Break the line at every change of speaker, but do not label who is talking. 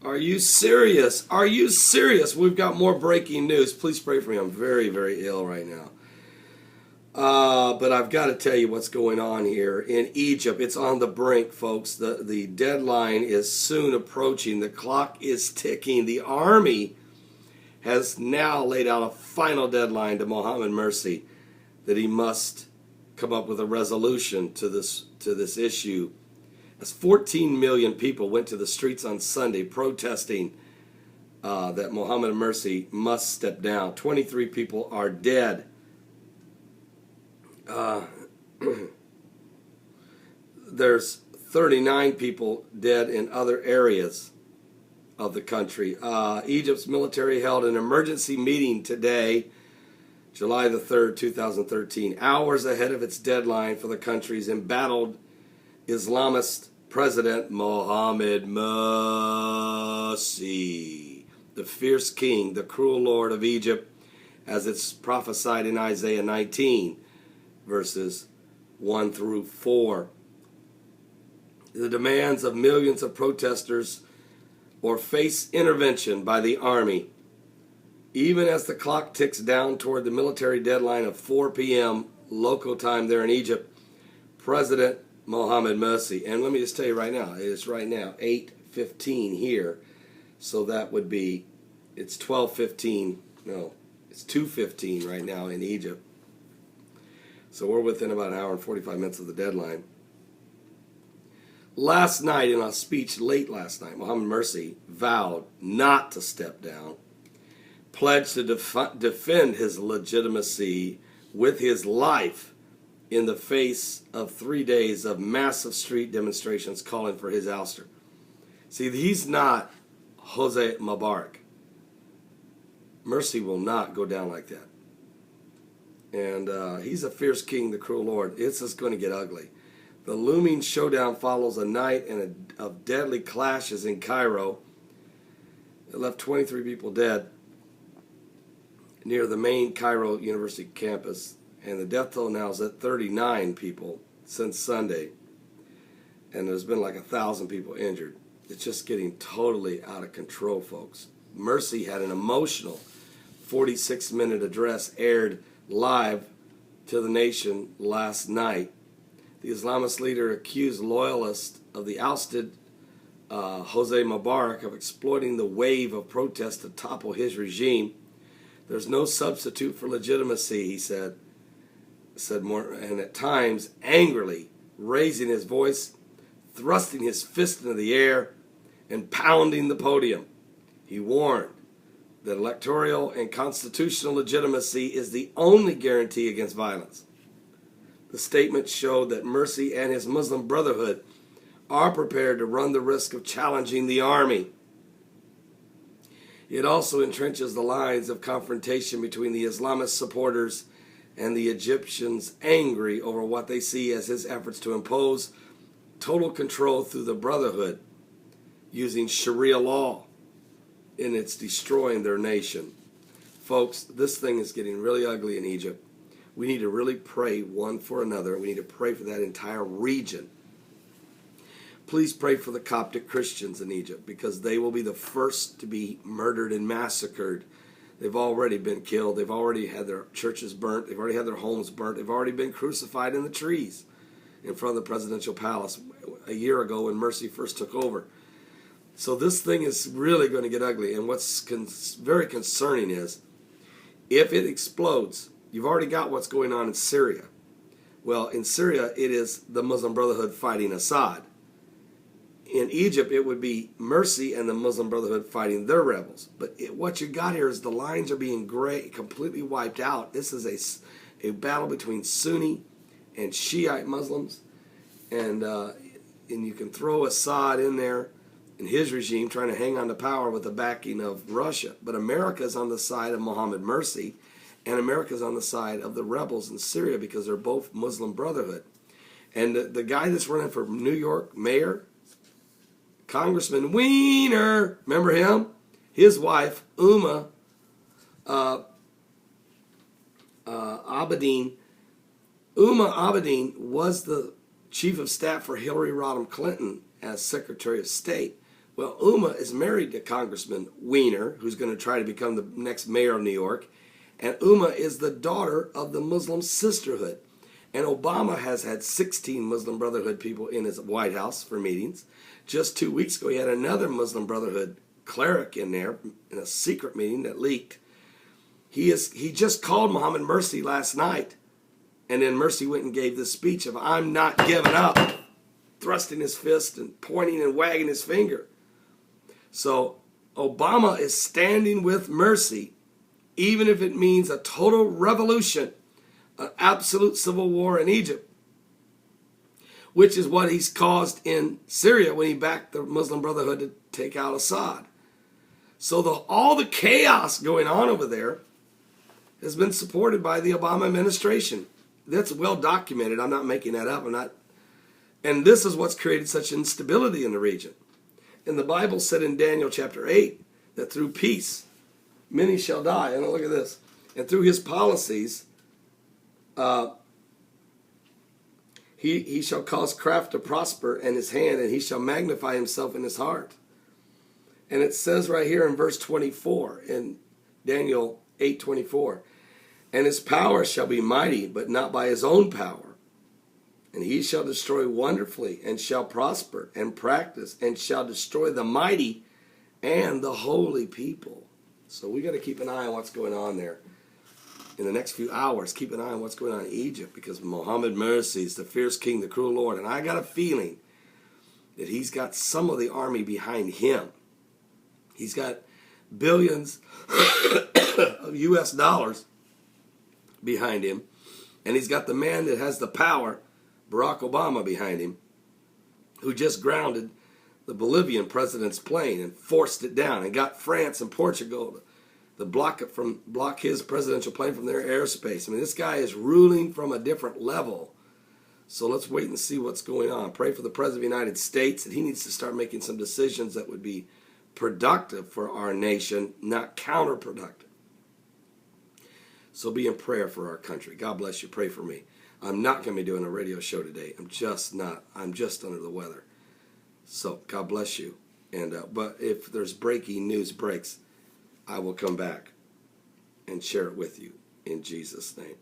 Are you serious? Are you serious? We've got more breaking news. Please pray for me. I'm very, very ill right now. But I've got to tell you what's going on here. In Egypt, it's on the brink, folks. The deadline is soon approaching. The clock is ticking. The army has now laid out a final deadline to Mohammad Mursi that he must come up with a resolution to this issue. As 14 million people went to the streets on Sunday protesting that Mohammad Mursi must step down. 23 people are dead. There's 39 people dead in other areas of the country. Egypt's military held an emergency meeting today, July the 3rd, 2013, hours ahead of its deadline for the country's embattled Islamist President Mohammad Mursi, the fierce king, the cruel lord of Egypt, as it's prophesied in Isaiah 19, verses 1 through 4. The demands of millions of protesters or face intervention by the army. Even as the clock ticks down toward the military deadline of 4 p.m. local time there in Egypt, President Mohammad Mursi, and let me just tell you right now, it's right now 8:15 here, so that would be, it's 12:15, no, it's 2:15 right now in Egypt. So we're within about an hour and 45 minutes of the deadline. Last night, in a speech late last night, Mohammad Mursi vowed not to step down, pledged to defend his legitimacy with his life in the face of 3 days of massive street demonstrations calling for his ouster. See, he's not Jose Mubarak. Mursi will not go down like that. And he's a fierce king, the cruel lord. It's just going to get ugly. The looming showdown follows a night of deadly clashes in Cairo. It left 23 people dead near the main Cairo University campus, and the death toll now is at 39 people since Sunday, and there's been like 1,000 people injured. It's just getting totally out of control, folks. Mursi had an emotional 46-minute address aired live to the nation last night. The Islamist leader accused loyalists of the ousted Jose Mubarak of exploiting the wave of protests to topple his regime. There's no substitute for legitimacy, he said more, and at times angrily raising his voice, thrusting his fist into the air, and pounding the podium. He warned that electoral and constitutional legitimacy is the only guarantee against violence. The statement showed that Mursi and his Muslim Brotherhood are prepared to run the risk of challenging the army. It also entrenches the lines of confrontation between the Islamist supporters and the Egyptians, angry over what they see as his efforts to impose total control through the Brotherhood using Sharia law, and it's destroying their nation. Folks, this thing is getting really ugly in Egypt. We need to really pray one for another. We need to pray for that entire region. Please pray for the Coptic Christians in Egypt, because they will be the first to be murdered and massacred. They've already been killed. They've already had their churches burnt. They've already had their homes burnt. They've already been crucified in the trees in front of the presidential palace a year ago when Mursi first took over. So this thing is really going to get ugly. And what's very concerning is, if it explodes, you've already got what's going on in Syria. Well, in Syria, it is the Muslim Brotherhood fighting Assad. In Egypt, it would be Mursi and the Muslim Brotherhood fighting their rebels. But what you got here is the lines are being completely wiped out. This is a battle between Sunni and Shiite Muslims. And you can throw Assad in there and his regime trying to hang on to power with the backing of Russia. But America is on the side of Mohammad Mursi, and America is on the side of the rebels in Syria, because they're both Muslim Brotherhood. And the guy that's running for New York mayor, Congressman Wiener, remember him? His wife, Abedin Abedin was the chief of staff for Hillary Rodham Clinton as Secretary of State. Well, Uma is married to Congressman Weiner, who's going to try to become the next mayor of New York. And Uma is the daughter of the Muslim Sisterhood. And Obama has had 16 Muslim Brotherhood people in his White House for meetings. Just 2 weeks ago, he had another Muslim Brotherhood cleric in there in a secret meeting that leaked. He just called Mohammad Mursi last night. And then Mursi went and gave this speech of, "I'm not giving up," thrusting his fist and pointing and wagging his finger. So Obama is standing with Mursi, even if it means a total revolution, an absolute civil war in Egypt, which is what he's caused in Syria when he backed the Muslim Brotherhood to take out Assad. So all the chaos going on over there has been supported by the Obama administration. That's well documented. I'm not making that up. And this is what's created such instability in the region. And the Bible said in Daniel chapter 8 that through peace many shall die. And look at this. And through his policies, he shall cause craft to prosper in his hand, and he shall magnify himself in his heart. And it says right here in verse 24, in Daniel 8:24, and his power shall be mighty, but not by his own power. And he shall destroy wonderfully, and shall prosper, and practice, and shall destroy the mighty and the holy people. So we got to keep an eye on what's going on there. In the next few hours, keep an eye on what's going on in Egypt, because Mohammad Mursi is the fierce king, the cruel Lord. And I got a feeling that he's got some of the army behind him. He's got billions of US dollars behind him. And he's got the man that has the power, Barack Obama, behind him, who just grounded the Bolivian president's plane and forced it down and got France and Portugal to block his presidential plane from their airspace. I mean, this guy is ruling from a different level. So let's wait and see what's going on. Pray for the President of the United States that he needs to start making some decisions that would be productive for our nation, not counterproductive. So be in prayer for our country. God bless you. Pray for me. I'm not going to be doing a radio show today. I'm just under the weather. So God bless you. And but if there's breaking news breaks, I will come back and share it with you in Jesus' name.